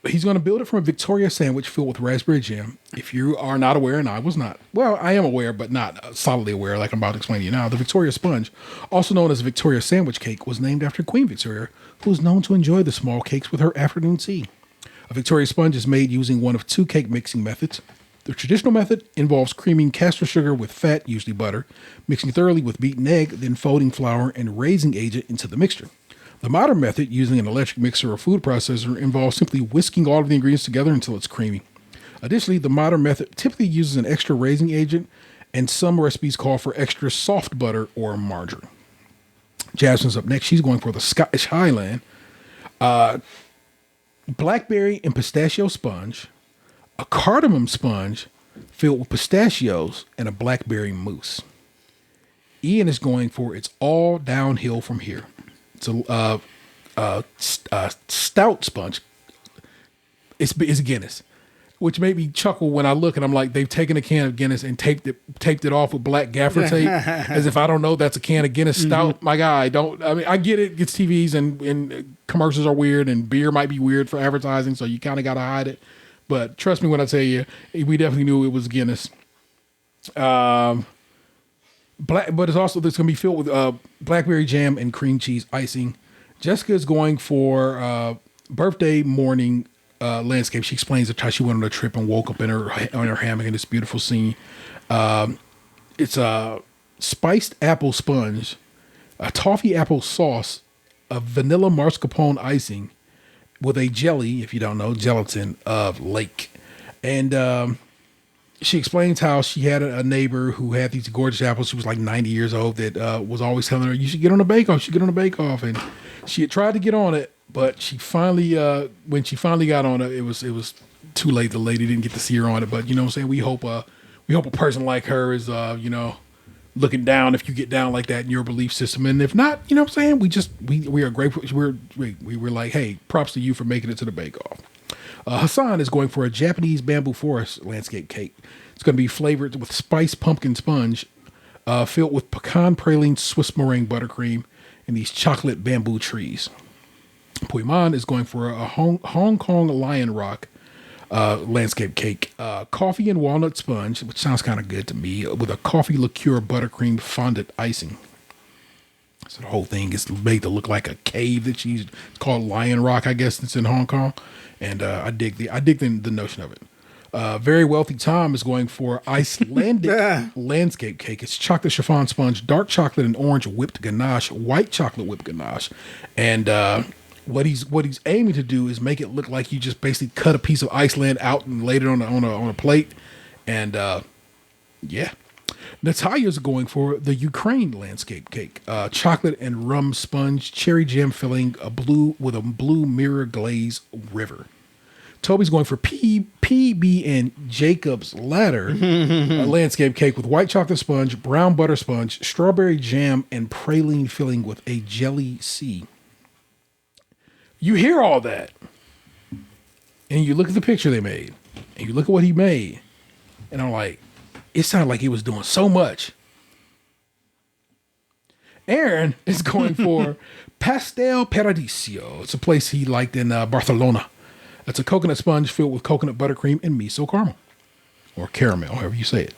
He's going to build it from a Victoria sandwich filled with raspberry jam. If you are not aware, and I was not, well, I am aware, but not solidly aware, like I'm about to explain to you now, the Victoria sponge, also known as the Victoria sandwich cake, was named after Queen Victoria, who was known to enjoy the small cakes with her afternoon tea. A Victoria sponge is made using one of two cake mixing methods. The traditional method involves creaming caster sugar with fat, usually butter, mixing thoroughly with beaten egg, then folding flour and raising agent into the mixture. The modern method, using an electric mixer or food processor, involves simply whisking all of the ingredients together until it's creamy. Additionally, the modern method typically uses an extra raising agent, and some recipes call for extra soft butter or margarine. Jasmine's up next. She's going for the Scottish Highland. Blackberry and pistachio sponge, a cardamom sponge filled with pistachios, and a blackberry mousse. Ian is going for it's all downhill from here. It's a stout sponge. It's Guinness, which made me chuckle when I look and I'm like, they've taken a can of Guinness and taped it off with black gaffer tape, as if I don't know that's a can of Guinness stout. My guy, I get it. It's TVs and commercials are weird, and beer might be weird for advertising, so you kind of got to hide it. But trust me when I tell you, we definitely knew it was Guinness. But it's also going to be filled with blackberry jam and cream cheese icing. Jessica is going for birthday morning landscape. She explains how she went on a trip and woke up on her hammock in this beautiful scene. It's a spiced apple sponge, a toffee apple sauce, a vanilla mascarpone icing with a jelly, if you don't know, gelatin of lake. And she explains how she had a neighbor who had these gorgeous apples. She was like 90 years old that was always telling her, you should get on a bake-off. And she had tried to get on it, but she finally, when she finally got on it, it was too late. The lady didn't get to see her on it. But you know what I'm saying? We hope a person like her is, looking down if you get down like that in your belief system. And if not, you know what I'm saying? We are grateful. We were like, hey, props to you for making it to the bake-off. Hassan is going for a Japanese bamboo forest landscape cake. It's going to be flavored with spiced pumpkin sponge, filled with pecan praline Swiss meringue buttercream, and these chocolate bamboo trees. Puiman is going for a Hong Kong Lion Rock landscape cake. Coffee and walnut sponge, which sounds kind of good to me, with a coffee liqueur buttercream fondant icing. So the whole thing is made to look like a cave that it's called Lion Rock, I guess it's in Hong Kong. And I dig the notion of it. Very Wealthy Tom is going for Icelandic landscape cake. It's chocolate chiffon sponge, dark chocolate and orange whipped ganache, white chocolate whipped ganache. And what he's aiming to do is make it look like you just basically cut a piece of Iceland out and laid it on a plate. And yeah. Natalia's going for the Ukraine landscape cake. Chocolate and rum sponge, cherry jam filling, with a blue mirror glaze river. Toby's going for PB and Jacob's Ladder, a landscape cake with white chocolate sponge, brown butter sponge, strawberry jam, and praline filling with a jelly C. You hear all that, and you look at the picture they made, and you look at what he made, And I'm like, it sounded like he was doing so much. Aaron is going for Pastel Paradiso. It's a place he liked in Barcelona. It's a coconut sponge filled with coconut buttercream and miso caramel. Or caramel, however you say it.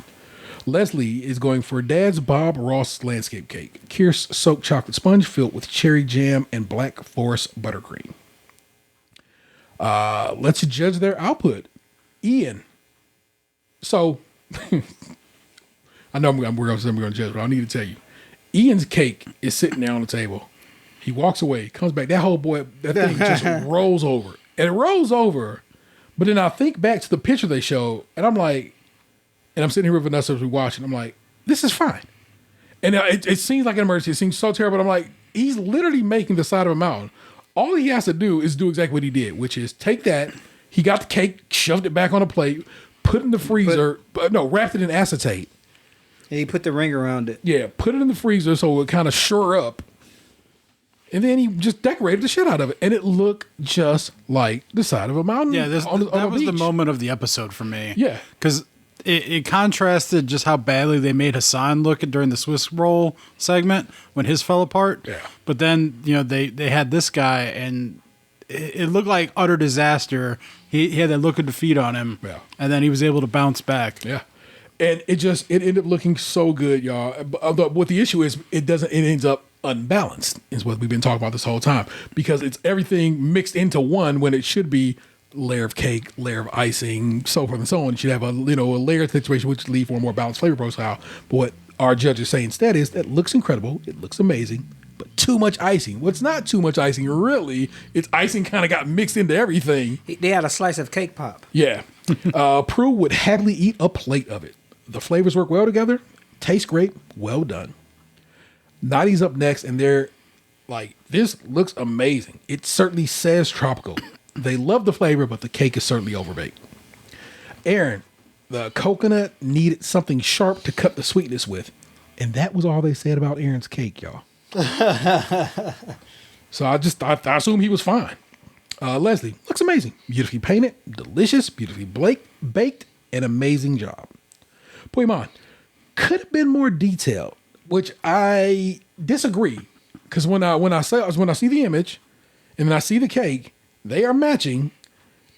Leslie is going for Dad's Bob Ross landscape cake. Kier's soaked chocolate sponge filled with cherry jam and black forest buttercream. Let's judge their output. Ian. So, I know we're going to judge, but I need to tell you. Ian's cake is sitting there on the table. He walks away, comes back. That whole that thing just rolls over. And it rolls over. But then I think back to the picture they showed, and I'm like, and I'm sitting here with Vanessa as we watching. I'm like, this is fine. And it seems like an emergency. It seems so terrible. But I'm like, he's literally making the side of a mountain. All he has to do is do exactly what he did, which is take that. He got the cake, shoved it back on a plate, put it in the freezer. Wrapped it in acetate. He put the ring around it. Yeah, put it in the freezer so it would kind of shore up. And then he just decorated the shit out of it. And it looked just like the side of a mountain. Yeah, that was the beach. moment of the episode for me. Yeah. Because it contrasted just how badly they made Hassan look during the Swiss roll segment when his fell apart. Yeah. But then, they had this guy, and it looked like utter disaster. He had that look of defeat on him. Yeah. And then he was able to bounce back. Yeah. And it ended up looking so good, y'all. What the issue is, it ends up unbalanced, is what we've been talking about this whole time, because it's everything mixed into one when it should be layer of cake, layer of icing, so forth and so on. You should have a layered situation which leave for a more balanced flavor profile. But what our judges say instead is that looks incredible, it looks amazing, but too much icing. What's not too much icing, really, it's icing kind of got mixed into everything. They had a slice of cake pop. Yeah. Prue would happily eat a plate of it. The flavors work well together, taste great, well done. Nadi's up next, and they're like, this looks amazing. It certainly says tropical. They love the flavor, but the cake is certainly overbaked. Aaron, the coconut needed something sharp to cut the sweetness with. And that was all they said about Aaron's cake, y'all. So I assume he was fine. Leslie, looks amazing. Beautifully painted, delicious, beautifully baked, an amazing job. Puiman, could have been more detailed, which I disagree. Because when I see the image and then I see the cake, they are matching.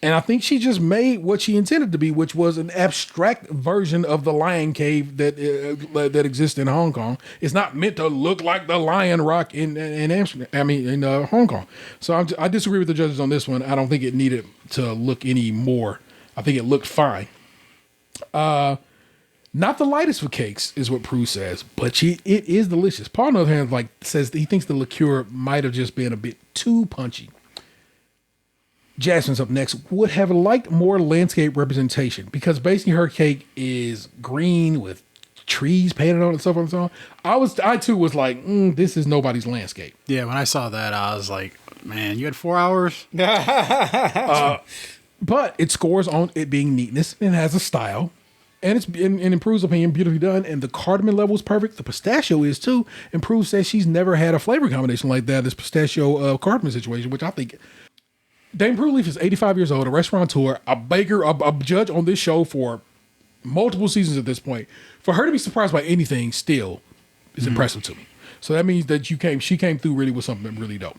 And I think she just made what she intended to be, which was an abstract version of the lion cave that exists in Hong Kong. It's not meant to look like the Lion Rock in Amsterdam. In Hong Kong. So I disagree with the judges on this one. I don't think it needed to look any more. I think it looked fine. Not the lightest for cakes, is what Prue says, but it is delicious. Paul, on the other hand, says that he thinks the liqueur might have just been a bit too punchy. Jasmine's up next. Would have liked more landscape representation, because basically her cake is green with trees painted on it and so on and so on. I too was like, this is nobody's landscape. Yeah, when I saw that, I was like, man, you had 4 hours? But it scores on it being neatness and has a style. And it's in Prue's opinion, beautifully done. And the cardamom level is perfect. The pistachio is too. And Prue says she's never had a flavor combination like that, this pistachio cardamom situation, which I think. Dame Prue Leaf is 85 years old, a restaurateur, a baker, a judge on this show for multiple seasons at this point. For her to be surprised by anything still is impressive to me. So that means that she came through really with something really dope.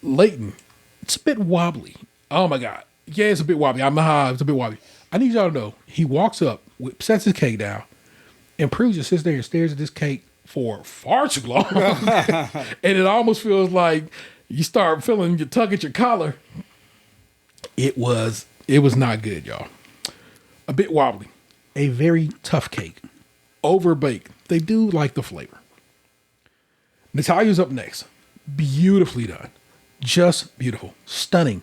Leighton, it's a bit wobbly. Oh my God. Yeah, it's a bit wobbly. It's a bit wobbly. I need y'all to know, he walks up, sets his cake down, and Prue just sits there and stares at this cake for far too long. And it almost feels like you start feeling your tug at your collar. It was not good, y'all. A bit wobbly. A very tough cake. Overbaked. They do like the flavor. Natalia's up next. Beautifully done. Just beautiful. Stunning.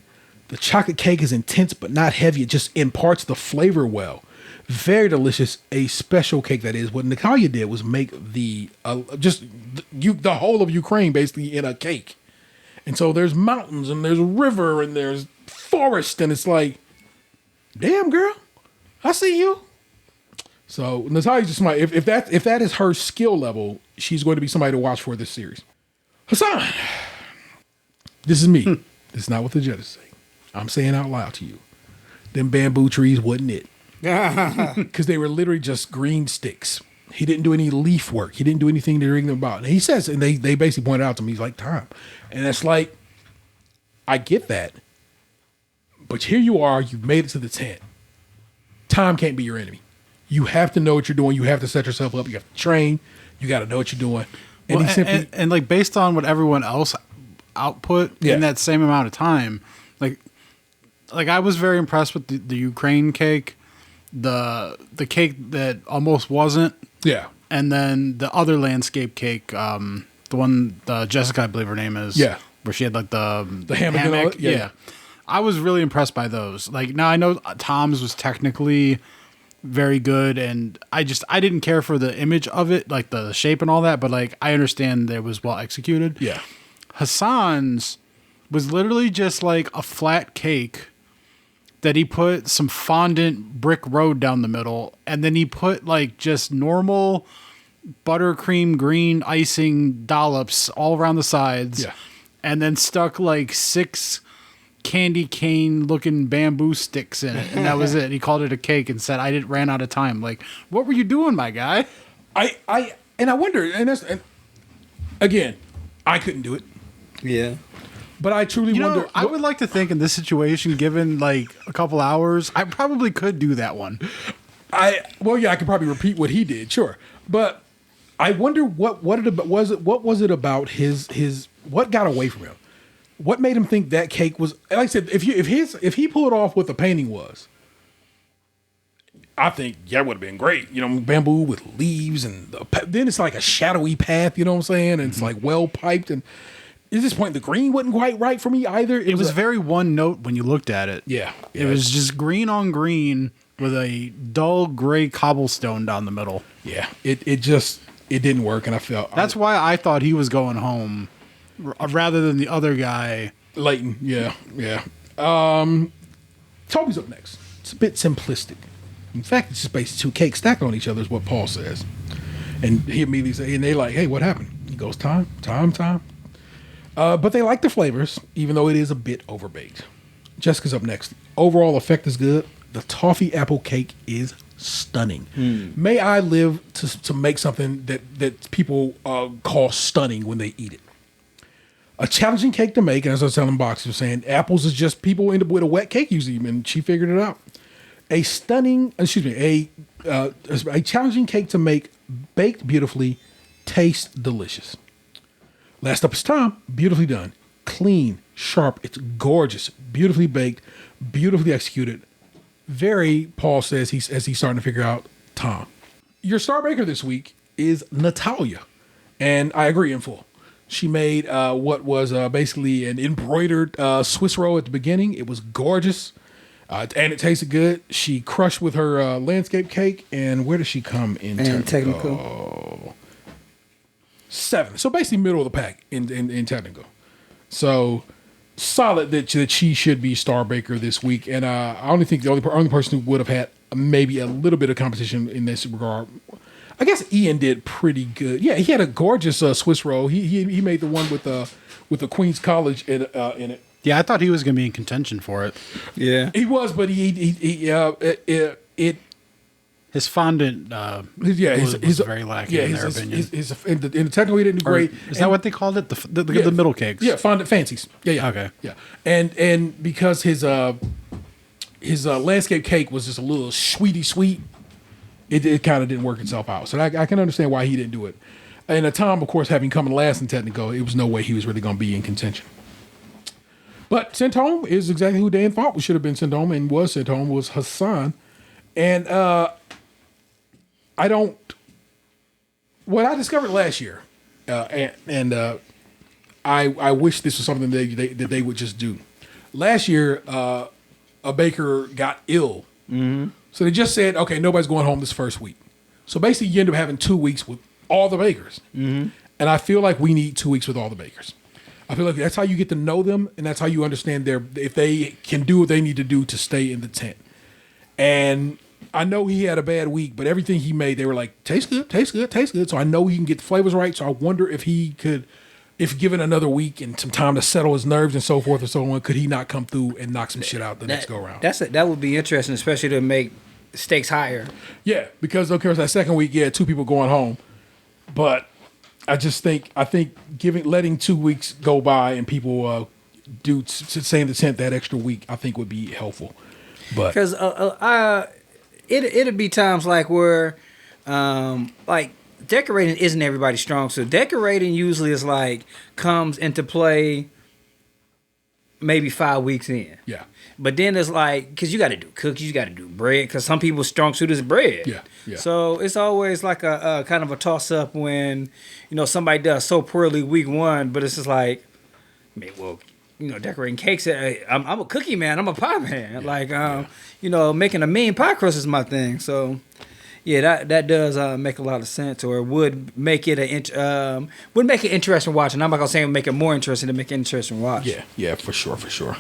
The chocolate cake is intense but not heavy. It just imparts the flavor well. Very delicious. A special cake, that is. What Natalia did was make the whole of Ukraine basically in a cake. And so there's mountains and there's a river and there's forest, and it's like, damn girl, I see you. So Natalia's just somebody, if that is her skill level, she's going to be somebody to watch for this series. Hassan, this is me. This is not what the judges say. I'm saying out loud to you. Them bamboo trees wasn't it. because they were literally just green sticks. He didn't do any leaf work. He didn't do anything to ring them about. And he says, and they basically pointed out to me, he's like, Tom. And it's like, I get that. But here you are, you've made it to the tent. Time can't be your enemy. You have to know what you're doing. You have to set yourself up. You have to train. You got to know what you're doing. And Well, he simply, and like based on what everyone else output Yeah. in that same amount of time, like I was very impressed with the Ukraine cake, the cake that almost wasn't, yeah. and then the other landscape cake, the one Jessica, I believe her name is, Yeah. where she had like the hammock and all that? Yeah. yeah. I was really impressed by those. Like now I know Tom's was technically very good, and I didn't care for the image of it, like the shape and all that, but like I understand that it was well executed. Yeah. Hassan's was literally just like a flat cake that he put some fondant brick road down the middle, and then he put like just normal buttercream green icing dollops all around the sides, Yeah. and then stuck like 6 candy cane looking bamboo sticks in it, and that was it. He called it a cake and said, "I ran out of time." Like, what were you doing, my guy? I wonder, and again, I couldn't do it, Yeah. but I truly You wonder. know, I would like to think in this situation, given like a couple hours, I probably could do that one. I could probably repeat what he did, sure, but I wonder what was it about his what got away from him? What made him think that cake was? Like I said, if he pulled off what the painting was, I think that would have been great. You know, bamboo with leaves, and then it's like a shadowy path. You know what I'm saying? And it's like well piped. And at this point, the green wasn't quite right for me either. It was very one note when you looked at it. Yeah. It was just green on green with a dull gray cobblestone down the middle. yeah. It didn't work, and I felt That's why I thought he was going home rather than the other guy. Leighton. Yeah. Toby's up next. It's a bit simplistic. In fact, it's just basically 2 cakes stacked on each other is what Paul says. And he immediately says, and they like, hey, what happened? He goes, time. But they like the flavors, even though it is a bit overbaked. Jessica's up next. Overall effect is good. The toffee apple cake is stunning. May I live to make something that people call stunning when they eat it. A challenging cake to make, and as I was telling Box, was saying apples is just people end up with a wet cake usually, and she figured it out. A challenging cake to make, baked beautifully, tastes delicious. Last up is Tom, beautifully done, clean, sharp, it's gorgeous, beautifully baked, beautifully executed. Very, Paul says as he's starting to figure out Tom. Your star baker this week is Natalia, and I agree in full. She made what was basically an embroidered Swiss roll at the beginning. It was gorgeous, and it tasted good. She crushed with her landscape cake. And where does she come in? And technical. 7. So basically middle of the pack in technical. So solid that she should be star baker this week. And I only think the only person who would have had maybe a little bit of competition in this regard, I guess Ian did pretty good. Yeah, he had a gorgeous Swiss roll. He made the one with the Queen's College in it. Yeah, I thought he was going to be in contention for it. Yeah. He was, but His fondant was very lacking in their opinion. In the technical, he didn't do great. Is that what they called it? The middle cakes? Yeah, fondant fancies. Yeah. Okay. Yeah, and because his landscape cake was just a little sweet, it kind of didn't work itself out. So I can understand why he didn't do it. And Tom, of course, having come in last in technical, it was no way he was really going to be in contention. But sent home is exactly who Dan thought should have been sent home and was sent home was Hassan. And what I discovered last year, I wish this was something that they would just do. Last year, a baker got ill. Mm-hmm. So they just said, okay, nobody's going home this first week. So basically, you end up having 2 weeks with all the bakers. Mm-hmm. And I feel like we need 2 weeks with all the bakers. I feel like that's how you get to know them, and that's how you understand if they can do what they need to do to stay in the tent. And I know he had a bad week, but everything he made, they were like, tastes good. So I know he can get the flavors right. So I wonder if he could, if given another week and some time to settle his nerves and so forth and so on, could he not come through and knock some shit out the next go around? That would be interesting, especially to make stakes higher. Yeah, because of course that second week, 2 people going home, but I think letting 2 weeks go by and people do saying the 10th that extra week, I think would be helpful. But because it'd be times like where like decorating isn't everybody's strong suit. Decorating usually is like comes into play maybe 5 weeks in. Yeah. But then it's like, because you got to do cookies, you got to do bread, because some people's strong suit is bread. Yeah, yeah. So it's always like a kind of a toss-up when, somebody does so poorly week 1, but it's just like, decorating cakes, I'm a cookie man, I'm a pie man. Making a mean pie crust is my thing. So, yeah, that does make a lot of sense, or would make it interesting watch. And I'm not gonna say make it more interesting to make it interesting watch. Yeah, for sure.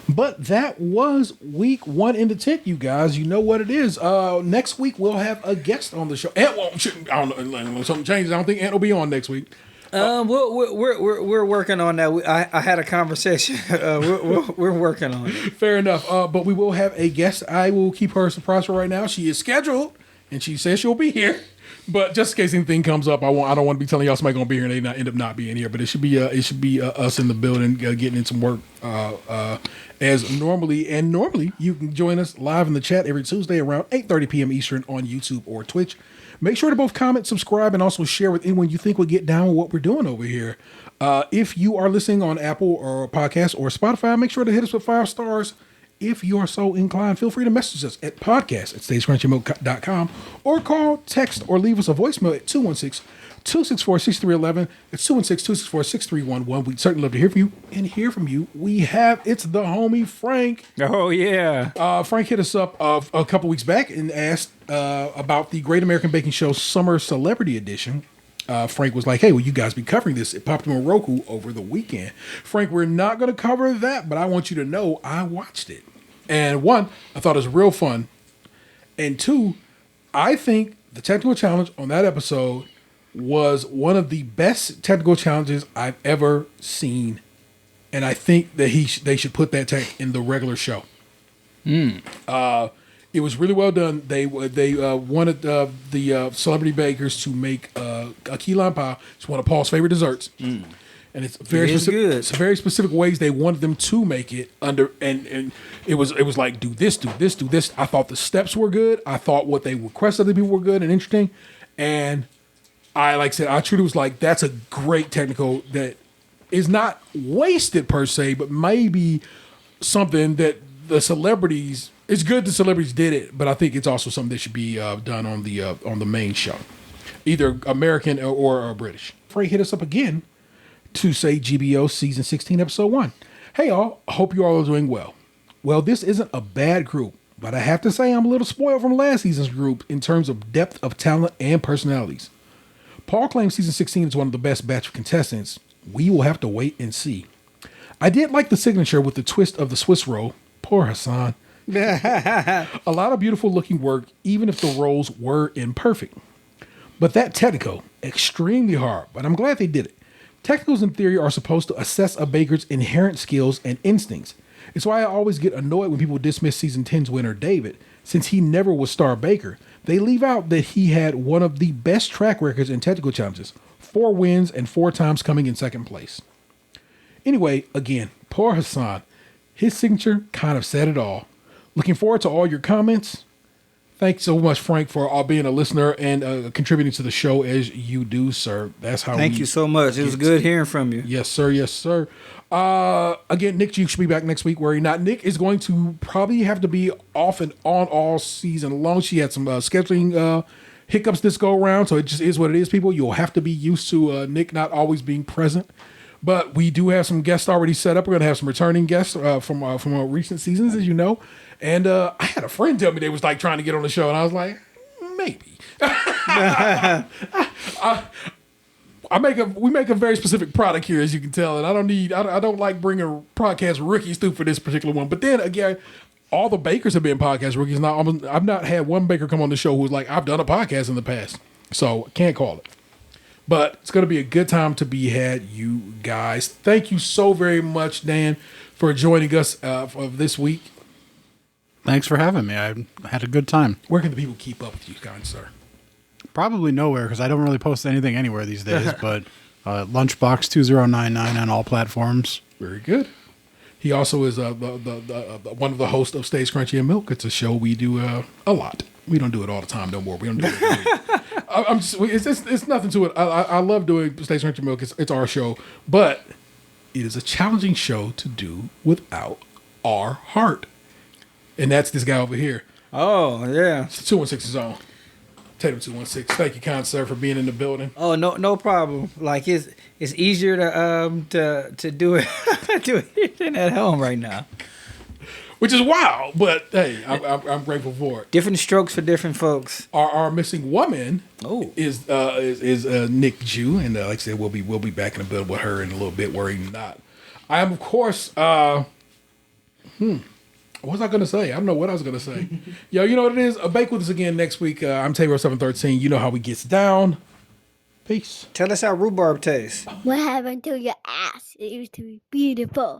But that was week 1 in the tent, you guys. You know what it is. Next week we'll have a guest on the show. Ant won't. I don't know. Something changes. I don't think Ant will be on next week. We're working on that. I had a conversation. We're working on it. Fair enough. But we will have a guest. I will keep her a surprise for right now. She is scheduled, and she says she'll be here. But just in case anything comes up, I don't want to be telling y'all somebody gonna be here and they end up not being here. But it should be us in the building getting in some work as normally. And normally you can join us live in the chat every Tuesday around 8:30 p.m. Eastern on YouTube or Twitch. Make sure to both comment, subscribe, and also share with anyone you think would get down with what we're doing over here. If you are listening on Apple or Podcast or Spotify, make sure to hit us with 5 stars. If you are so inclined, feel free to message us at podcast@stagecrunchymilk.com or call, text, or leave us a voicemail at 216-264-6311. It's 216-264-6311. We'd certainly love to hear from you. And hear from you, it's the homie Frank. Oh, yeah. Frank hit us up a couple weeks back and asked about the Great American Baking Show Summer Celebrity Edition. Frank was like, hey, will you guys be covering this? It popped on Roku over the weekend. Frank, we're not going to cover that, but I want you to know I watched it. And 1, I thought it was real fun. And 2, I think the technical challenge on that episode was one of the best technical challenges I've ever seen. And I think that they should put that tech in the regular show. It was really well done. They wanted the celebrity bakers to make a key lime pie. It's one of Paul's favorite desserts, and it's very specific. Good. It's very specific ways they wanted them to make it under. And it was like do this. I thought the steps were good. I thought what they requested of the people were good and interesting. And I truly was like, that's a great technical that is not wasted per se, but maybe something that the celebrities. It's good the celebrities did it, but I think it's also something that should be done on the main show, either American or British. Frank hit us up again to say GBO season 16 episode 1. Hey y'all, I hope you all are doing well. Well, this isn't a bad group, but I have to say I'm a little spoiled from last season's group in terms of depth of talent and personalities. Paul claims season 16 is one of the best batch of contestants. We will have to wait and see. I did like the signature with the twist of the Swiss roll. Poor Hassan. A lot of beautiful looking work, even if the rolls were imperfect. But that technical, extremely hard, but I'm glad they did it. Technicals in theory are supposed to assess a baker's inherent skills and instincts. It's why I always get annoyed when people dismiss season 10's winner David, since he never was star baker. They leave out that he had one of the best track records in technical challenges, 4 wins and 4 times coming in second place. Anyway, again, poor Hassan. His signature kind of said it all. Looking forward to all your comments. Thanks so much, Frank, for being a listener and contributing to the show as you do, sir. That's how. Thank you so much. It was good hearing from you. Yes, sir. Yes, sir. Again, NicJu should be back next week. Worry not. Nick is going to probably have to be off and on all season long. She had some scheduling hiccups this go around, so it just is what it is, people. You'll have to be used to Nick not always being present. But we do have some guests already set up. We're going to have some returning guests from recent seasons, as you know. And I had a friend tell me they was like trying to get on the show, and I was like, maybe. We make a very specific product here, as you can tell, and I don't like bringing podcast rookies through for this particular one. But then again, all the bakers have been podcast rookies. Now I've not had one baker come on the show who's like, I've done a podcast in the past, so can't call it. But it's going to be a good time to be had, you guys. Thank you so very much, Dan, for joining us for this week. Thanks for having me. I had a good time. Where can the people keep up with you, kind sir? Probably nowhere because I don't really post anything anywhere these days. But Lunchbox 2099 on all platforms. Very good. He also is the one of the hosts of Stays Crunchy and Milk. It's a show we do a lot. We don't do it all the time, don't worry. We don't do it every week. It's nothing to it. I love doing Stays Crunchy and Milk. It's our show. But it is a challenging show to do without our heart. And that's this guy over here. Oh, yeah. It's 216 Zone. Tatum 216. Thank you, kind sir, for being in the building. Oh, no problem. Like it's easier to do it than at home right now. Which is wild, but hey, I'm grateful for it. Different strokes for different folks. Our missing woman Oh. is NicJu, and like I said, we'll be back in the building with her in a little bit. Worry not. I am, of course. What was I going to say? I don't know what I was going to say. Yo, you know what it is? Bake with us again next week. I'm Taylor 713. You know how we gets down. Peace. Tell us how rhubarb tastes. What happened to your ass? It used to be beautiful.